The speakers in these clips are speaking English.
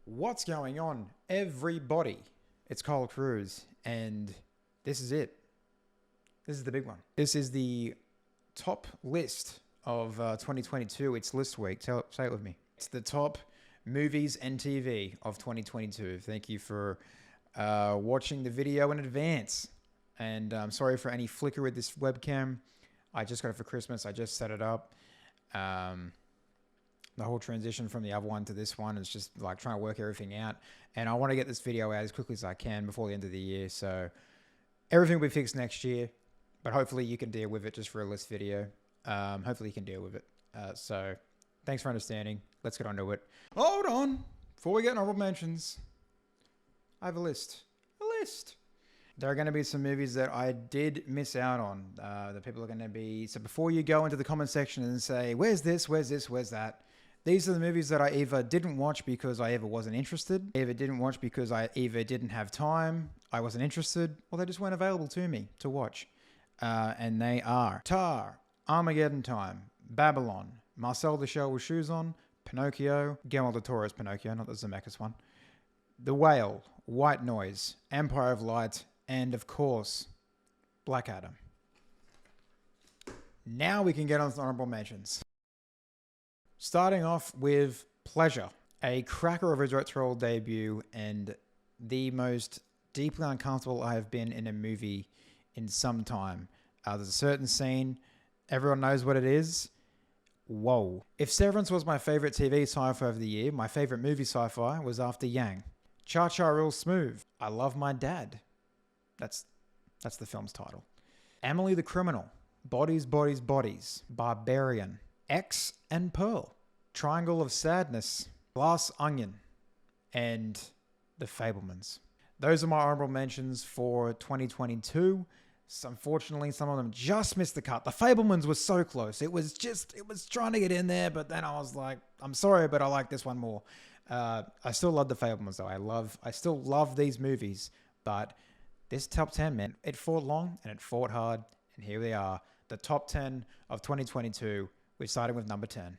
What's going on, everybody? It's kylecroese, and this is it. This is the big one. This is the top list of 2022. It's list week. Say it with me. It's the top movies and TV of 2022. Thank you for watching the video in advance. And I'm sorry for any flicker with this webcam. I just got it for Christmas. I just set it up. The whole transition from the other one to this one is just like trying to work everything out. And I want to get this video out as quickly as I can before the end of the year. So everything will be fixed next year, but hopefully you can deal with it just for a list video. Hopefully you can deal with it. So thanks for understanding. Let's get on to it. Hold on. Before we get honorable mentions, I have a list. There are going to be some movies that I did miss out on. That people are going to be... So before you go into the comment section and say, where's this, where's that? These are the movies that I either didn't watch because I ever wasn't interested, either didn't watch because I either didn't have time, I wasn't interested, or they just weren't available to me to watch. And they are Tar, Armageddon Time, Babylon, Marcel the Shell with Shoes On, Pinocchio, Guillermo del Toro's Pinocchio, not the Zemeckis one, The Whale, White Noise, Empire of Light, and of course, Black Adam. Now we can get on to honorable mentions. Starting off with Pleasure, a cracker of a directorial debut and the most deeply uncomfortable I have been in a movie in some time. There's a certain scene, everyone knows what it is. Whoa. If Severance was my favorite TV sci-fi of the year, my favorite movie sci-fi was After Yang. Cha Cha Real Smooth, I Love My Dad. That's the film's title. Emily the Criminal, Bodies, Bodies, Bodies, Barbarian, X and Pearl, Triangle of Sadness, Glass Onion, and The Fabelmans. Those are my honorable mentions for 2022. So unfortunately, some of them just missed the cut. The Fabelmans was so close. It was trying to get in there, but then I was like, I'm sorry, but I like this one more. I still love The Fabelmans though. I still love these movies, but this top 10, man, it fought long and it fought hard. And here we are, the top 10 of 2022. We're starting with number 10.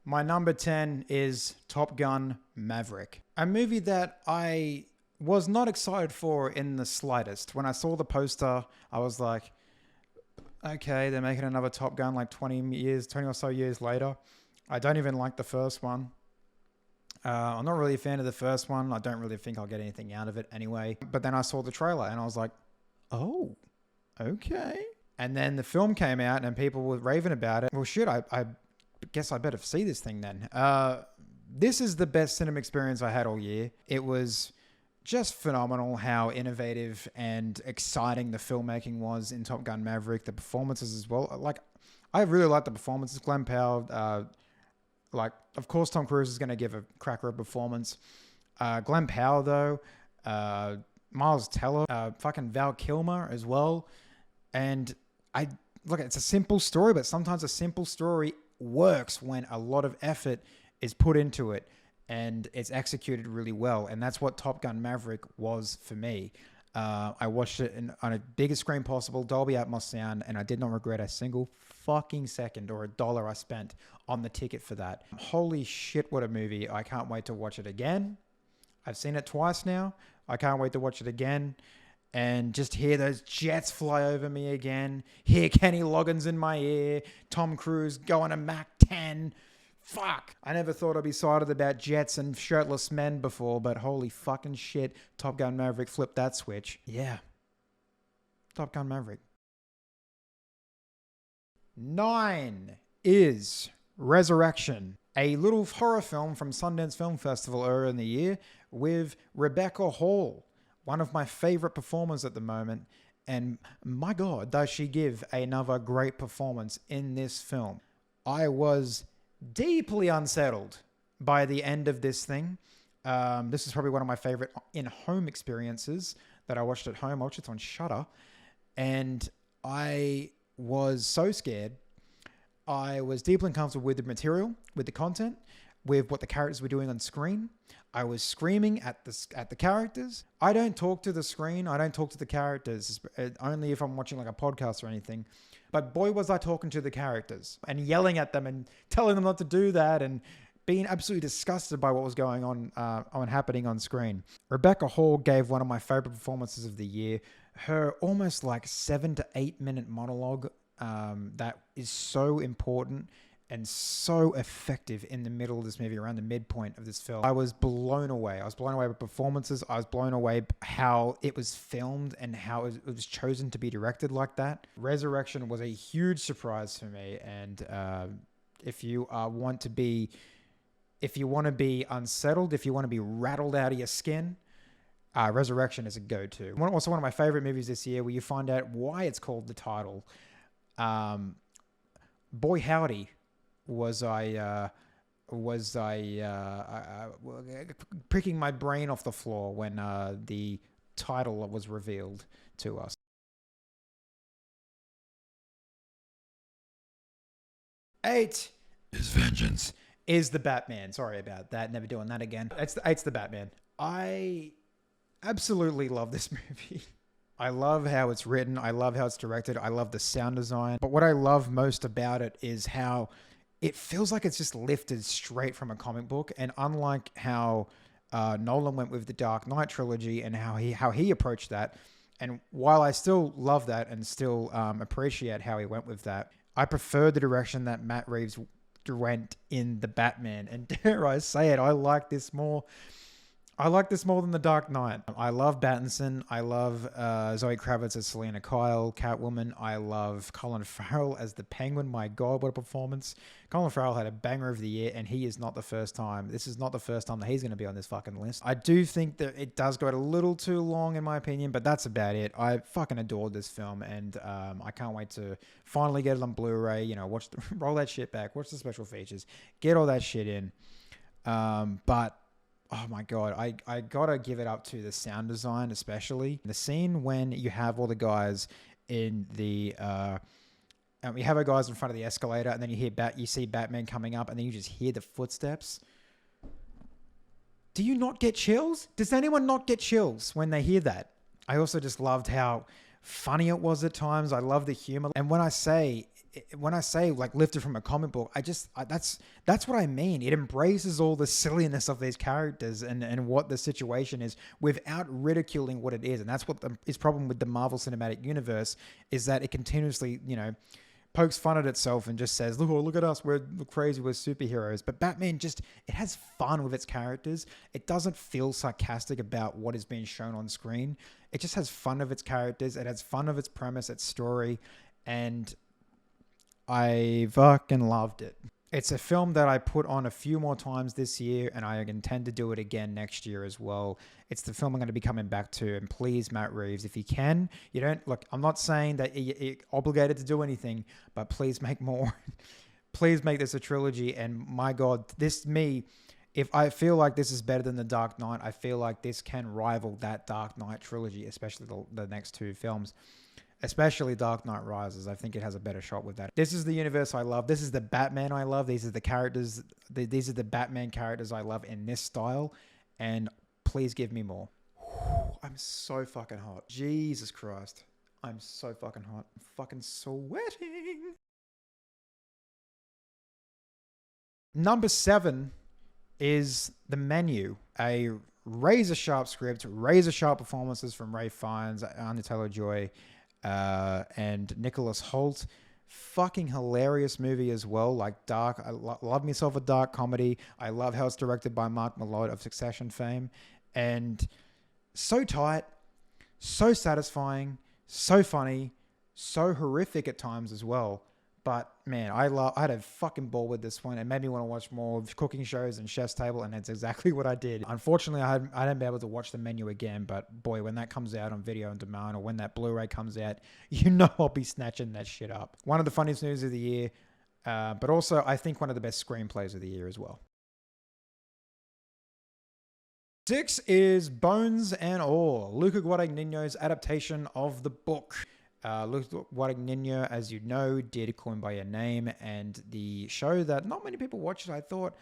My number 10 is Top Gun Maverick, a movie that I was not excited for in the slightest. When I saw the poster, I was like, okay, they're making another Top Gun like 20 or so years later. I don't even like the first one. I'm not really a fan of the first one. I don't really think I'll get anything out of it anyway. But then I saw the trailer and I was like, oh, okay. And then the film came out and people were raving about it. Well, shit, I guess I better see this thing then. This is the best cinema experience I had all year. It was just phenomenal how innovative and exciting the filmmaking was in Top Gun Maverick. The performances as well. Like, I really liked the performances. Glenn Powell, of course, Tom Cruise is going to give a cracker of performance. Glenn Powell, though, Miles Teller, fucking Val Kilmer as well. And it's a simple story, but sometimes a simple story works when a lot of effort is put into it and it's executed really well. And that's what Top Gun Maverick was for me. I watched it on a biggest screen possible, Dolby Atmos sound, and I did not regret a single fucking second or a dollar I spent on the ticket for that. Holy shit, what a movie. I can't wait to watch it again. I've seen it twice now. I can't wait to watch it again. And just hear those jets fly over me again. Hear Kenny Loggins in my ear. Tom Cruise going to Mach 10. Fuck. I never thought I'd be excited about jets and shirtless men before, but holy fucking shit. Top Gun Maverick flipped that switch. Yeah. Top Gun Maverick. 9 is Resurrection, a little horror film from Sundance Film Festival earlier in the year with Rebecca Hall. One of my favorite performers at the moment. And my God, does she give another great performance in this film. I was deeply unsettled by the end of this thing. This is probably one of my favorite in-home experiences that I watched at home. I watched it on Shudder. And I was so scared. I was deeply uncomfortable with the material, with the content, with what the characters were doing on screen. I was screaming at the characters. I don't talk to the screen. I don't talk to the characters, only if I'm watching like a podcast or anything. But boy, was I talking to the characters and yelling at them and telling them not to do that and being absolutely disgusted by what was going on happening on screen. Rebecca Hall gave one of my favorite performances of the year. Her almost like 7 to 8 minute monologue that is so important and so effective in the middle of this movie, around the midpoint of this film. I was blown away. I was blown away by performances. I was blown away how it was filmed and how it was chosen to be directed like that. Resurrection was a huge surprise for me. And if you want to be unsettled, if you want to be rattled out of your skin, Resurrection is a go-to. Also one of my favorite movies this year, where you find out why it's called The Title. Boy howdy, was I pricking my brain off the floor when the title was revealed to us. 8 is Vengeance. Is the Batman. Sorry about that. Never doing that again. Eight's the Batman. I absolutely love this movie. I love how it's written. I love how it's directed. I love the sound design. But what I love most about it is how it feels like it's just lifted straight from a comic book. And unlike how Nolan went with the Dark Knight trilogy and how he approached that, and while I still love that and still appreciate how he went with that, I prefer the direction that Matt Reeves went in the Batman. And dare I say it, I like this more. I like this more than The Dark Knight. I love Pattinson. I love Zoe Kravitz as Selena Kyle, Catwoman. I love Colin Farrell as the Penguin. My God, what a performance. Colin Farrell had a banger of the year, and he is not the first time. This is not the first time that he's going to be on this fucking list. I do think that it does go a little too long, in my opinion, but that's about it. I fucking adored this film, and I can't wait to finally get it on Blu-ray. You know, roll that shit back, watch the special features, get all that shit in. But oh my God, I gotta give it up to the sound design, especially the scene when you have all the guys in the and we have our guys in front of the escalator, and then you see Batman coming up, and then you just hear the footsteps. Do you not get chills? Does anyone not get chills when they hear that? I also just loved how funny it was at times. I love the humor, and when I say like lifted from a comic book, that's what I mean. It embraces all the silliness of these characters and what the situation is without ridiculing what it is. And that's what is problem with the Marvel Cinematic Universe, is that it continuously, pokes fun at itself and just says, look at us, we're crazy, we're superheroes. But Batman it has fun with its characters. It doesn't feel sarcastic about what is being shown on screen. It just has fun of its characters. It has fun of its premise, its story, and I fucking loved it. It's a film that I put on a few more times this year, and I intend to do it again next year as well. It's the film I'm going to be coming back to, and please, Matt Reeves, if you can, I'm not saying that you're obligated to do anything, but please make more. Please make this a trilogy, and my God, if I feel like this is better than The Dark Knight, I feel like this can rival that Dark Knight trilogy, especially the next two films. Especially Dark Knight Rises. I think it has a better shot with that. This is the universe I love. This is the Batman I love. These are the characters. These are the Batman characters I love in this style. And please give me more. I'm so fucking hot. Jesus Christ. I'm so fucking hot. I'm fucking sweating. Number 7 is The Menu. A razor sharp script, razor sharp performances from Ray Fiennes, Anya Taylor-Joy, and Nicholas Hoult. Fucking hilarious movie as well. Like dark. I love myself a dark comedy. I love how it's directed by Mark Malloy of Succession fame. And so tight, so satisfying, so funny, so horrific at times as well. But man, I had a fucking ball with this one. It made me want to watch more cooking shows and Chef's Table, and that's exactly what I did. Unfortunately, I hadn't been able to watch The Menu again, but boy, when that comes out on video on demand, or when that Blu-ray comes out, I'll be snatching that shit up. One of the funniest movies of the year, but also I think one of the best screenplays of the year as well. 6 is Bones and All, Luca Guadagnino's adaptation of the book. Luca Guadagnino, as you know, did Call Me By Your Name, and the show that not many people watched, I thought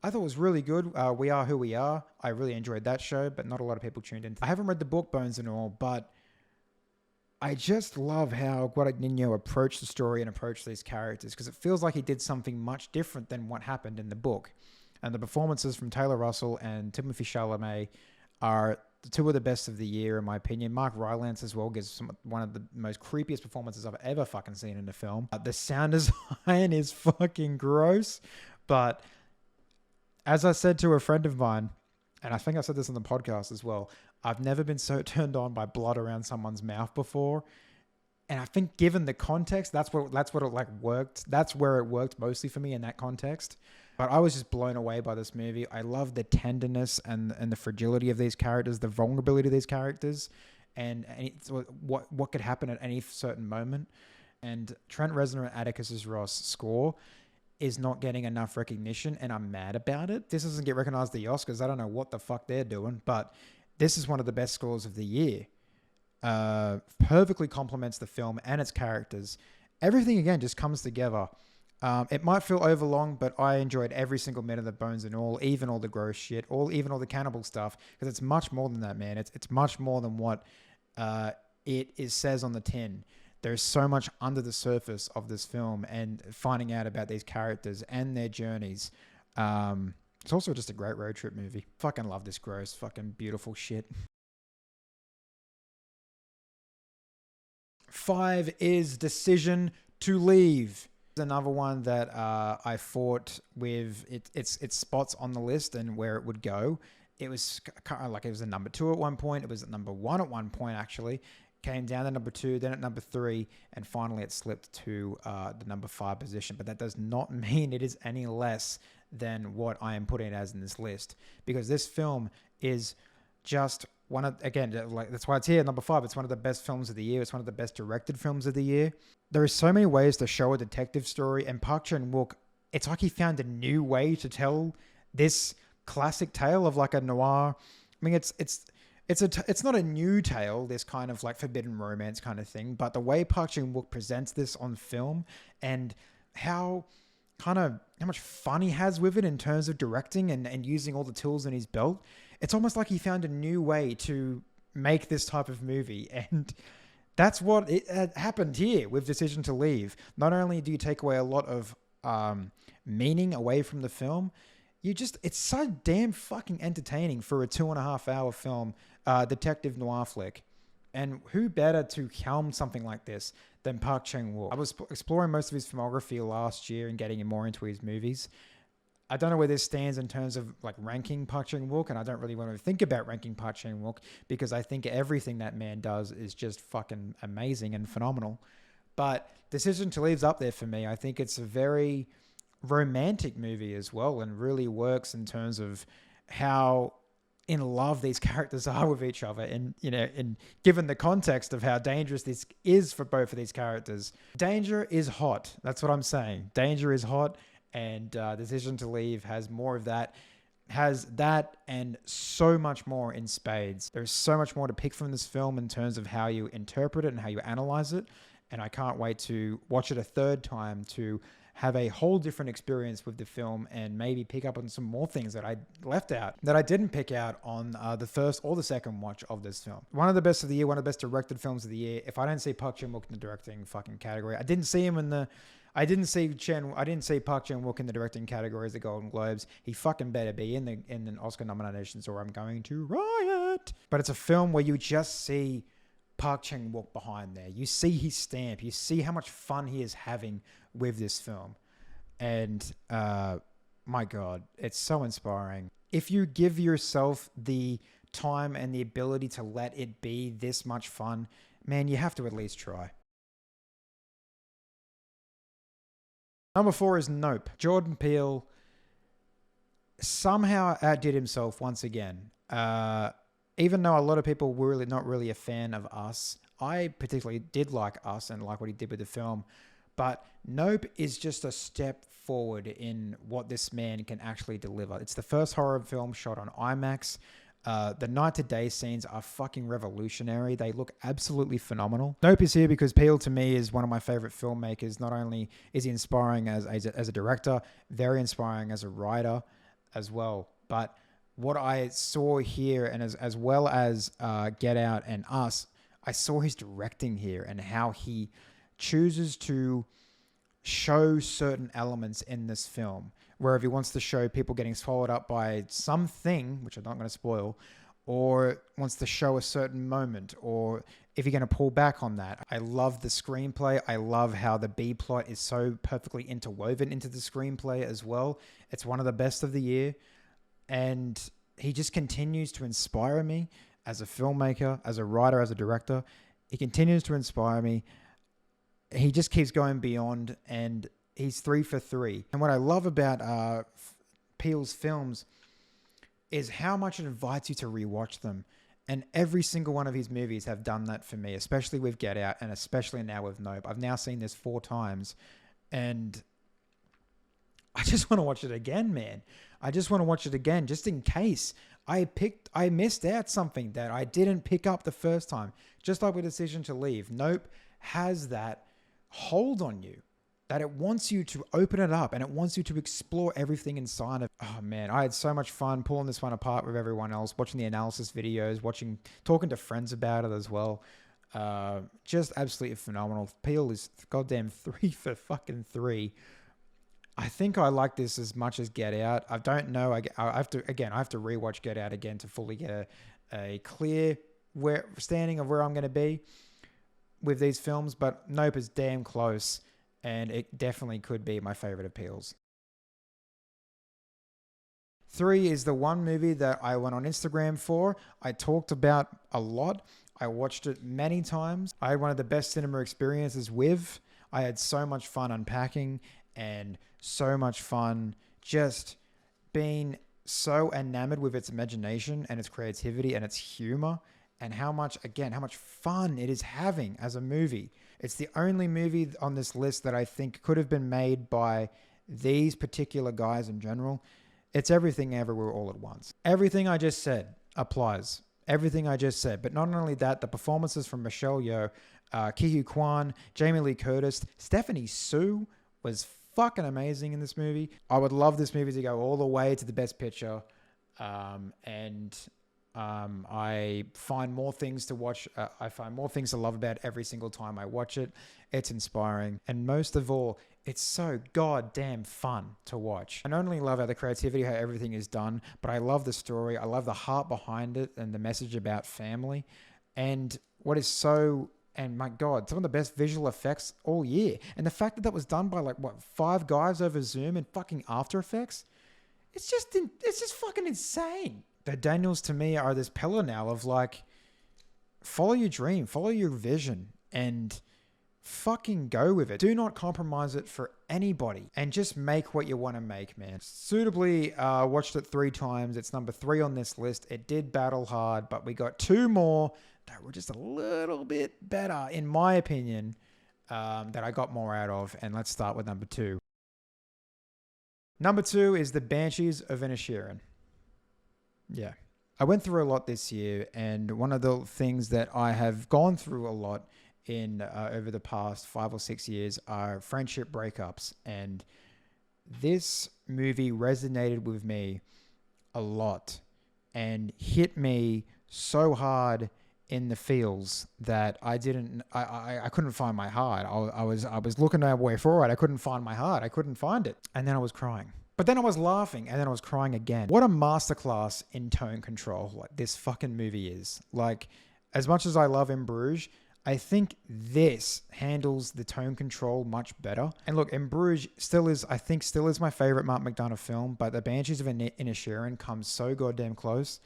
was really good. We Are Who We Are. I really enjoyed that show, but not a lot of people tuned in. I haven't read the book Bones and All, but I just love how Guadagnino approached the story and approached these characters, because it feels like he did something much different than what happened in the book. And the performances from Taylor Russell and Timothée Chalamet are two of the best of the year, in my opinion. Mark Rylance as well gives one of the most creepiest performances I've ever fucking seen in a film. The sound design is fucking gross, but as I said to a friend of mine, and I think I said this on the podcast as well, I've never been so turned on by blood around someone's mouth before. And I think given the context, that's what it like worked. That's where it worked mostly for me in that context. But I was just blown away by this movie. I love the tenderness and the fragility of these characters, the vulnerability of these characters, and what could happen at any certain moment. And Trent Reznor and Atticus Ross score is not getting enough recognition, and I'm mad about it. This doesn't get recognized at the Oscars. I don't know what the fuck they're doing, but this is one of the best scores of the year. Perfectly complements the film and its characters. Everything, again, just comes together. It might feel overlong, but I enjoyed every single minute of the bones and all, even all the gross shit, even all the cannibal stuff, because it's much more than that, man. It's much more than what says on the tin. There's so much under the surface of this film and finding out about these characters and their journeys. It's also just a great road trip movie. Fucking love this gross, fucking beautiful shit. 5 is Decision to Leave. Another one that I fought with its spots on the list and where it would go. It was kind of like it was a number 2 at one point. It was at number 1 at one point, actually. Came down to number 2, then at number 3, and finally it slipped to the number 5 position. But that does not mean it is any less than what I am putting it as in this list, because this film is just one of, again, like that's why it's here, number 5. It's one of the best films of the year. It's one of the best directed films of the year. There are so many ways to show a detective story, and Park Chan-wook, it's like he found a new way to tell this classic tale of like a noir. I mean, it's not a new tale, this kind of like forbidden romance kind of thing, but the way Park Chan-wook presents this on film and how much fun he has with it in terms of directing and using all the tools in his belt, it's almost like he found a new way to make this type of movie. And that's what happened here with Decision to Leave. Not only do you take away a lot of meaning away from the film, it's so damn fucking entertaining for a 2.5 hour film, detective noir flick. And who better to helm something like this than Park Chan-wook? I was exploring most of his filmography last year and getting more into his movies. I don't know where this stands in terms of like ranking Park Chan-wook, and I don't really want to think about ranking Park Chan-wook because I think everything that man does is just fucking amazing and phenomenal. But Decision to Leave's up there for me. I think it's a very romantic movie as well, and really works in terms of how in love these characters are with each other, and and given the context of how dangerous this is for both of these characters. Danger is hot. That's what I'm saying. Danger is hot, and Decision to Leave has more of that. Has that and so much more in spades. There's so much more to pick from this film in terms of how you interpret it and how you analyze it, and I can't wait to watch it a third time to have a whole different experience with the film and maybe pick up on some more things that I left out, that I didn't pick out on the first or the second watch of this film. One of the best of the year, one of the best directed films of the year. If I don't see Park Chan-wook in the directing fucking category, I didn't see Park Chan-wook in the directing category as the Golden Globes. He fucking better be in the Oscar nominations or I'm going to riot. But it's a film where you just see Park Chan-wook behind there. You see his stamp. You see how much fun he is having with this film. And my God, it's so inspiring. If you give yourself the time and the ability to let it be this much fun, man, you have to at least try. Number 4 is Nope. Jordan Peele somehow outdid himself once again. Even though a lot of people were not really a fan of Us, I particularly did like Us and like what he did with the film. But Nope is just a step forward in what this man can actually deliver. It's the first horror film shot on IMAX. The night to day scenes are fucking revolutionary. They look absolutely phenomenal. Nope is here because Peele to me is one of my favorite filmmakers. Not only is he inspiring as a director, very inspiring as a writer as well. But what I saw here, and as well as Get Out and Us, I saw his directing here and how he chooses to show certain elements in this film where if he wants to show people getting swallowed up by something, which I'm not going to spoil, or wants to show a certain moment, or if you're going to pull back on that. I love the screenplay. I love how the B plot is so perfectly interwoven into the screenplay as well. It's one of the best of the year. And he just continues to inspire me as a filmmaker, as a writer, as a director. He continues to inspire me. He just keeps going beyond, and he's 3 for 3. And what I love about Peele's films is how much it invites you to rewatch them. And every single one of his movies have done that for me, especially with Get Out and especially now with Nope. I've now seen this 4 times, and I just want to watch it again, man. I just want to watch it again, just in case I missed out something that I didn't pick up the first time. Just like with Decision to Leave, Nope has that hold on you, that it wants you to open it up and it wants you to explore everything inside of it. Oh man, I had so much fun pulling this one apart with everyone else, watching the analysis videos, talking to friends about it as well. Just absolutely phenomenal. Peele is goddamn 3 for fucking 3. I think I like this as much as Get Out. I don't know. I have to rewatch Get Out again to fully get a clear standing of where I'm going to be with these films, but Nope is damn close, and it definitely could be my favorite of Peele's. 3 is the one movie that I went on Instagram for. I talked about a lot. I watched it many times. I had one of the best cinema experiences with. I had so much fun unpacking and so much fun just being so enamored with its imagination and its creativity and its humor, and how much fun it is having as a movie. It's the only movie on this list that I think could have been made by these particular guys in general. It's everything everywhere all at once. Everything I just said applies. Everything I just said. But not only that, the performances from Michelle Yeoh, Ki-Hu Kwan, Jamie Lee Curtis, Stephanie Sue was fucking amazing in this movie. I would love this movie to go all the way to the Best Picture. I find more things to watch. I find more things to love about every single time I watch it. It's inspiring. And most of all, it's so goddamn fun to watch. I not only love how the creativity, how everything is done, but I love the story. I love the heart behind it and the message about family. And and my God, some of the best visual effects all year. And the fact that was done by 5 guys over Zoom in fucking After Effects. It's just fucking insane. The Daniels to me are this pillar now of follow your dream, follow your vision, and fucking go with it. Do not compromise it for anybody, and just make what you want to make, man. Suitably watched it 3 times. It's number 3 on this list. It did battle hard, but we got 2 more that were just a little bit better, in my opinion, that I got more out of. And let's start with number 2. Number 2 is the Banshees of Inisherin. Yeah. I went through a lot this year, and one of the things that I have gone through a lot in over the past 5 or 6 years are friendship breakups. And this movie resonated with me a lot and hit me so hard in the feels that I couldn't find my heart. I was looking at way forward. I couldn't find my heart. I couldn't find it. And then I was crying. But then I was laughing, and then I was crying again. What a masterclass in tone control this fucking movie is. As much as I love In Bruges, I think this handles the tone control much better. And look, In Bruges still is my favorite Mark McDonagh film, but the Banshees of Inisherin comes so goddamn close.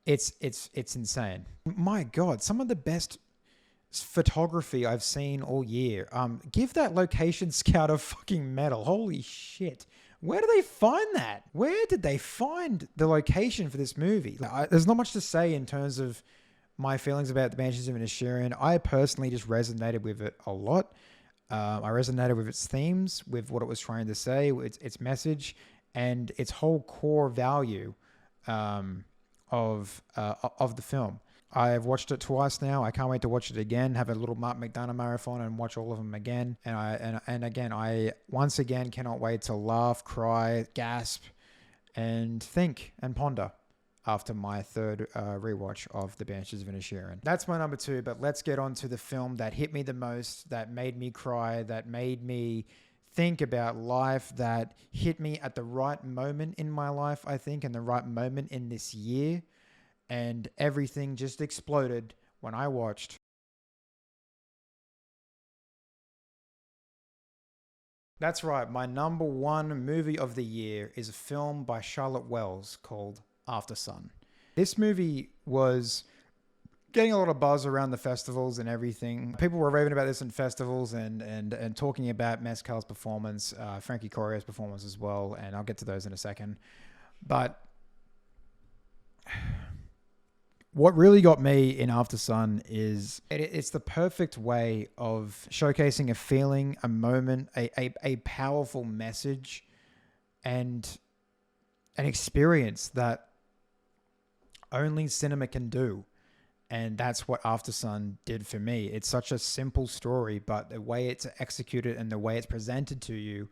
It's insane. My God, some of the best photography I've seen all year. Give that location scout a fucking medal. Holy shit. Where do they find that? Where did they find the location for this movie? There's not much to say in terms of my feelings about the Banshees of Inisherin. I personally just resonated with it a lot. I resonated with its themes, with what it was trying to say, its message, and its whole core value of the film. I've watched it twice now. I can't wait to watch it again, have a little Mark McDonagh marathon and watch all of them again. And I once again cannot wait to laugh, cry, gasp, and think and ponder after my 3rd rewatch of The Banshees of Inisherin. That's my number 2, but let's get on to the film that hit me the most, that made me cry, that made me think about life, that hit me at the right moment in my life, I think, and the right moment in this year. And everything just exploded when I watched. That's right, my number one movie of the year is a film by Charlotte Wells called Aftersun. This movie was getting a lot of buzz around the festivals and everything. People were raving about this in festivals and talking about Mescal's performance, Frankie Corio's performance as well, and I'll get to those in a second. But what really got me in Aftersun is it's the perfect way of showcasing a feeling, a moment, a powerful message, and an experience that only cinema can do. And that's what Aftersun did for me. It's such a simple story, but the way it's executed and the way it's presented to you,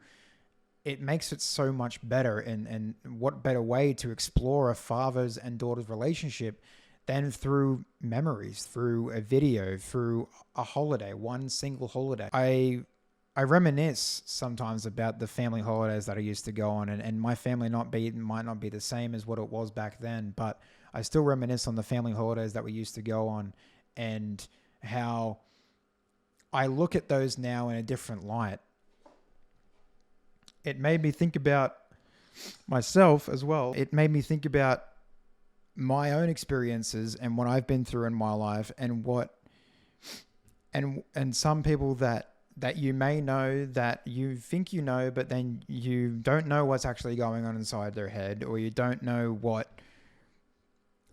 it makes it so much better. And what better way to explore a father's and daughter's relationship than through memories, through a video, through a holiday, one single holiday. I reminisce sometimes about the family holidays that I used to go on, and my family might not be the same as what it was back then, but I still reminisce on the family holidays that we used to go on, and how I look at those now in a different light. It made me think about myself as well. It made me think about my own experiences and what I've been through in my life, and some people that you may know, that you think you know, but then you don't know what's actually going on inside their head, or you don't know what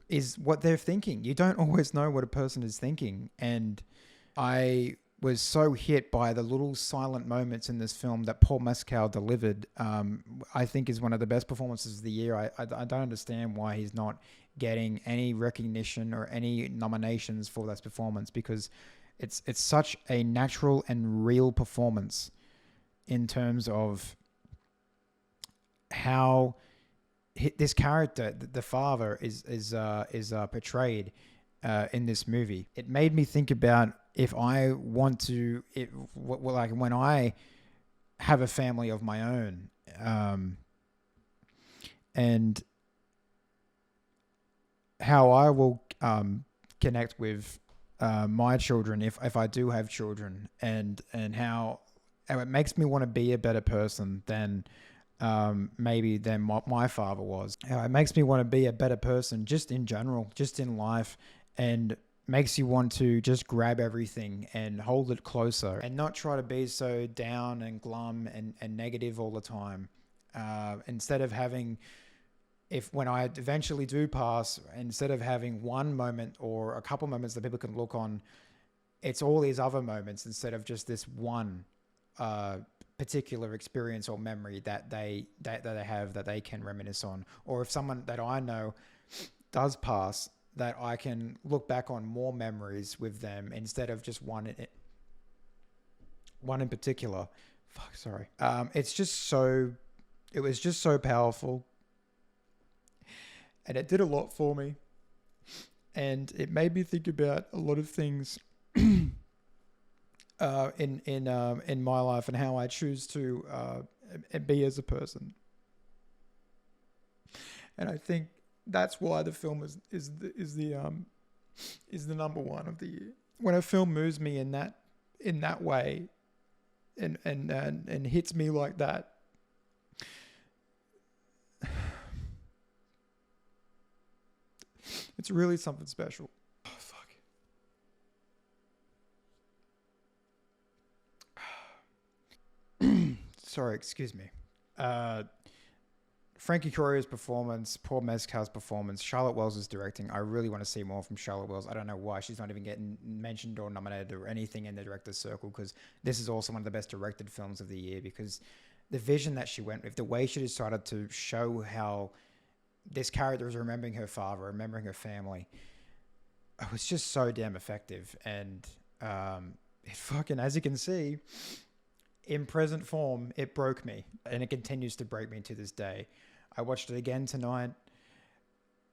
they're thinking. You don't always know what a person is thinking. And I was so hit by the little silent moments in this film that Paul Mescal delivered. I think is one of the best performances of the year. I don't understand why he's not getting any recognition or any nominations for this performance, because it's such a natural and real performance in terms of how this character, the father, is portrayed in this movie. It made me think about if I want to, like when I have a family of my own, and how I will connect with my children if I do have children, and how it makes me want to be a better person than maybe than my father was. It makes me want to be a better person just in general, just in life, and makes you want to just grab everything and hold it closer and not try to be so down and glum and negative all the time. Instead of having, when I eventually do pass, instead of having one moment or a couple moments that people can look on, it's all these other moments instead of just this one particular experience or memory that they have that they can reminisce on. Or if someone that I know does pass, that I can look back on more memories with them instead of just one in particular. Fuck, sorry. It was just so powerful, and it did a lot for me, and it made me think about a lot of things in my life and how I choose to be as a person. And I think that's why the film is the number one of the year. When a film moves me in that way, and hits me like that, it's really something special. Oh, fuck. Sorry, excuse me. Frankie Corio's performance, Paul Mescal's performance, Charlotte Wells' directing. I really want to see more from Charlotte Wells. I don't know why she's not even getting mentioned or nominated or anything in the director's circle, because this is also one of the best directed films of the year, because the vision that she went with, the way she decided to show how this character is remembering her father, remembering her family, it was just so damn effective. And it fucking, as you can see, in present form, it broke me, and it continues to break me to this day. I watched it again tonight,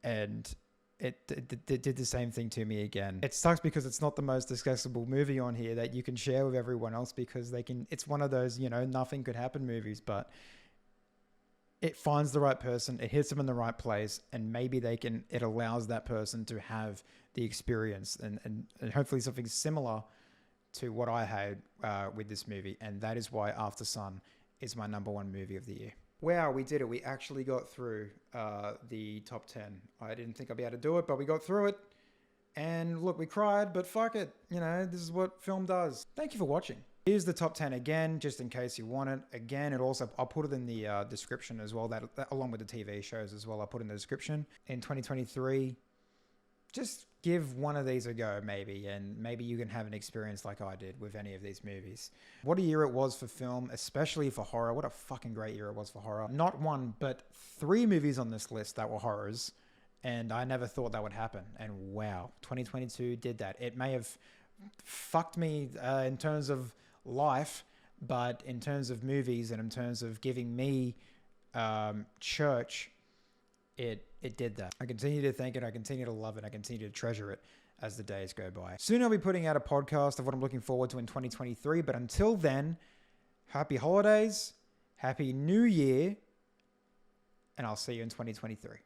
and it did the same thing to me again. It sucks because it's not the most accessible movie on here that you can share with everyone else, because it's one of those, nothing could happen movies, but it finds the right person, it hits them in the right place, and maybe it allows that person to have the experience and hopefully something similar to what I had with this movie. And that is why Aftersun is my number one movie of the year. Wow, we did it. We actually got through the top 10. I didn't think I'd be able to do it, but we got through it. And look, we cried, but fuck it. This is what film does. Thank you for watching. Here's the top 10 again, just in case you want it. Again, I'll put it in the description as well, that along with the TV shows as well. I'll put in the description. In 2023, just give one of these a go, maybe, and maybe you can have an experience like I did with any of these movies. What a year it was for film, especially for horror. What a fucking great year it was for horror. Not one, but 3 movies on this list that were horrors, and I never thought that would happen. And wow, 2022 did that. It may have fucked me in terms of life, but in terms of movies and in terms of giving me church, it did that. I continue to thank it. I continue to love it. I continue to treasure it as the days go by. Soon I'll be putting out a podcast of what I'm looking forward to in 2023. But until then, happy holidays, happy new year, and I'll see you in 2023.